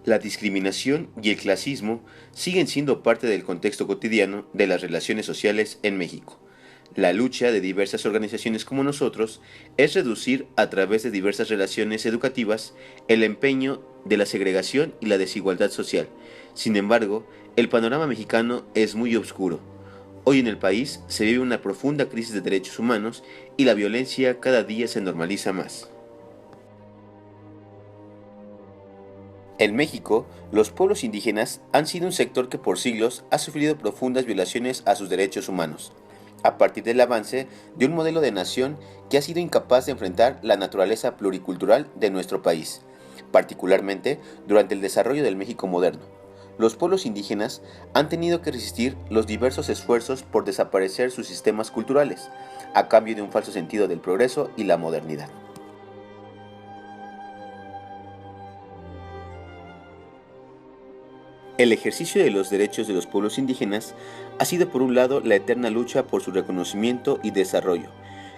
La discriminación y el clasismo siguen siendo parte del contexto cotidiano de las relaciones sociales en México. La lucha de diversas organizaciones como nosotros es reducir a través de diversas relaciones educativas el empeño de la segregación y la desigualdad social. Sin embargo, el panorama mexicano es muy oscuro. Hoy en el país se vive una profunda crisis de derechos humanos y la violencia cada día se normaliza más. En México, los pueblos indígenas han sido un sector que por siglos ha sufrido profundas violaciones a sus derechos humanos, a partir del avance de un modelo de nación que ha sido incapaz de enfrentar la naturaleza pluricultural de nuestro país, particularmente durante el desarrollo del México moderno. Los pueblos indígenas han tenido que resistir los diversos esfuerzos por desaparecer sus sistemas culturales, a cambio de un falso sentido del progreso y la modernidad. El ejercicio de los derechos de los pueblos indígenas ha sido por un lado la eterna lucha por su reconocimiento y desarrollo,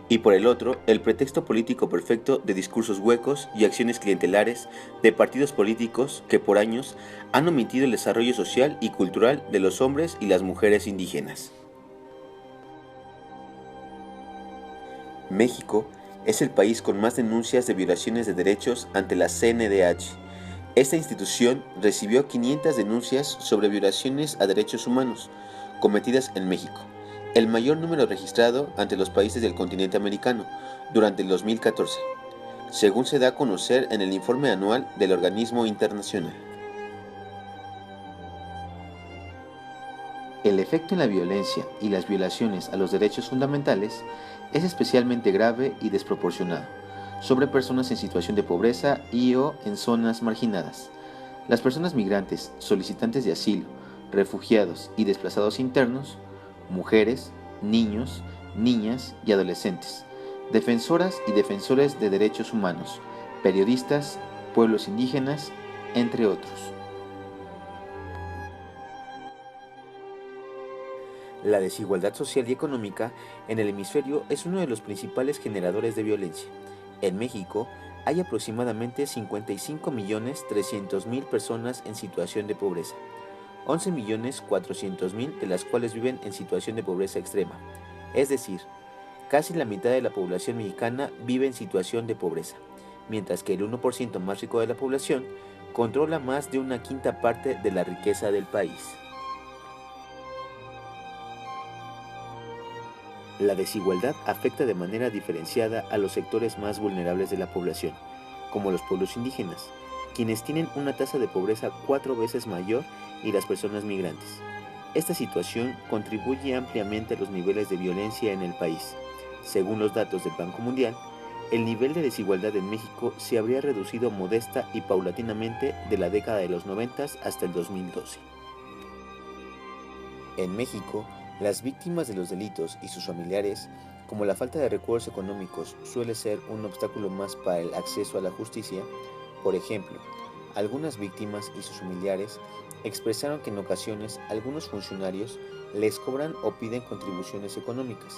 y por el otro el pretexto político perfecto de discursos huecos y acciones clientelares de partidos políticos que por años han omitido el desarrollo social y cultural de los hombres y las mujeres indígenas. México es el país con más denuncias de violaciones de derechos ante la CNDH. Esta institución recibió 500 denuncias sobre violaciones a derechos humanos cometidas en México, el mayor número registrado ante los países del continente americano durante el 2014, según se da a conocer en el informe anual del organismo internacional. El efecto en la violencia y las violaciones a los derechos fundamentales es especialmente grave y desproporcionado sobre personas en situación de pobreza y o en zonas marginadas. Las personas migrantes, solicitantes de asilo, refugiados y desplazados internos, mujeres, niños, niñas y adolescentes, defensoras y defensores de derechos humanos, periodistas, pueblos indígenas, entre otros. La desigualdad social y económica en el hemisferio es uno de los principales generadores de violencia. En México hay aproximadamente 55.300.000 personas en situación de pobreza, 11.400.000 de las cuales viven en situación de pobreza extrema, es decir, casi la mitad de la población mexicana vive en situación de pobreza, mientras que el 1% más rico de la población controla más de una quinta parte de la riqueza del país. La desigualdad afecta de manera diferenciada a los sectores más vulnerables de la población, como los pueblos indígenas, quienes tienen una tasa de pobreza 4 veces mayor y las personas migrantes. Esta situación contribuye ampliamente a los niveles de violencia en el país. Según los datos del Banco Mundial, el nivel de desigualdad en México se habría reducido modesta y paulatinamente de la década de los 90 hasta el 2012. En México, las víctimas de los delitos y sus familiares, como la falta de recursos económicos suele ser un obstáculo más para el acceso a la justicia, por ejemplo, algunas víctimas y sus familiares expresaron que en ocasiones algunos funcionarios les cobran o piden contribuciones económicas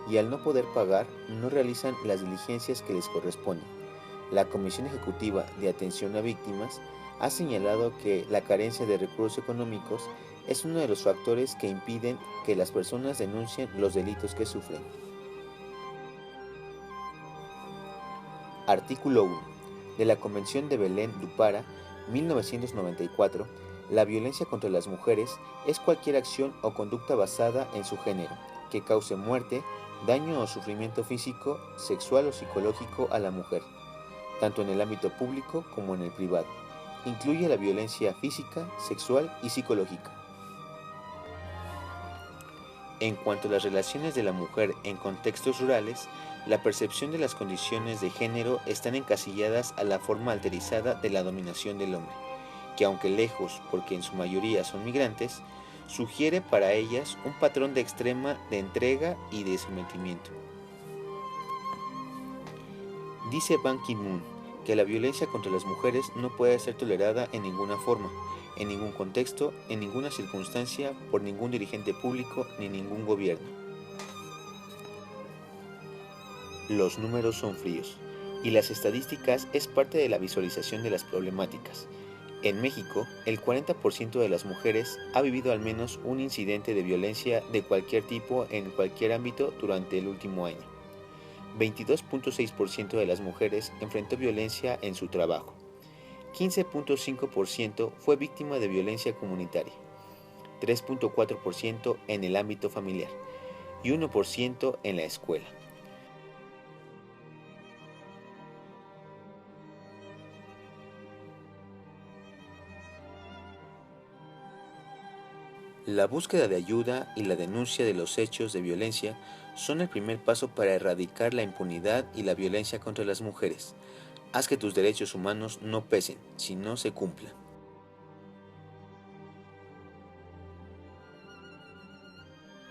y al no poder pagar no realizan las diligencias que les corresponden. La Comisión Ejecutiva de Atención a Víctimas ha señalado que la carencia de recursos económicos es uno de los factores que impiden que las personas denuncien los delitos que sufren. Artículo 1. De la Convención de Belén do Pará, 1994, la violencia contra las mujeres es cualquier acción o conducta basada en su género, que cause muerte, daño o sufrimiento físico, sexual o psicológico a la mujer, tanto en el ámbito público como en el privado. Incluye la violencia física, sexual y psicológica. En cuanto a las relaciones de la mujer en contextos rurales, la percepción de las condiciones de género están encasilladas a la forma alterizada de la dominación del hombre, que aunque lejos, porque en su mayoría son migrantes, sugiere para ellas un patrón de extrema de entrega y de sometimiento. Dice Ban Ki-moon que la violencia contra las mujeres no puede ser tolerada en ninguna forma, en ningún contexto, en ninguna circunstancia, por ningún dirigente público ni ningún gobierno. Los números son fríos, y las estadísticas es parte de la visualización de las problemáticas. En México, el 40% de las mujeres ha vivido al menos un incidente de violencia de cualquier tipo en cualquier ámbito durante el último año. 22.6% de las mujeres enfrentó violencia en su trabajo. 15.5% fue víctima de violencia comunitaria. 3.4% en el ámbito familiar y 1% en la escuela. La búsqueda de ayuda y la denuncia de los hechos de violencia son el primer paso para erradicar la impunidad y la violencia contra las mujeres. Haz que tus derechos humanos no pesen si no se cumplan.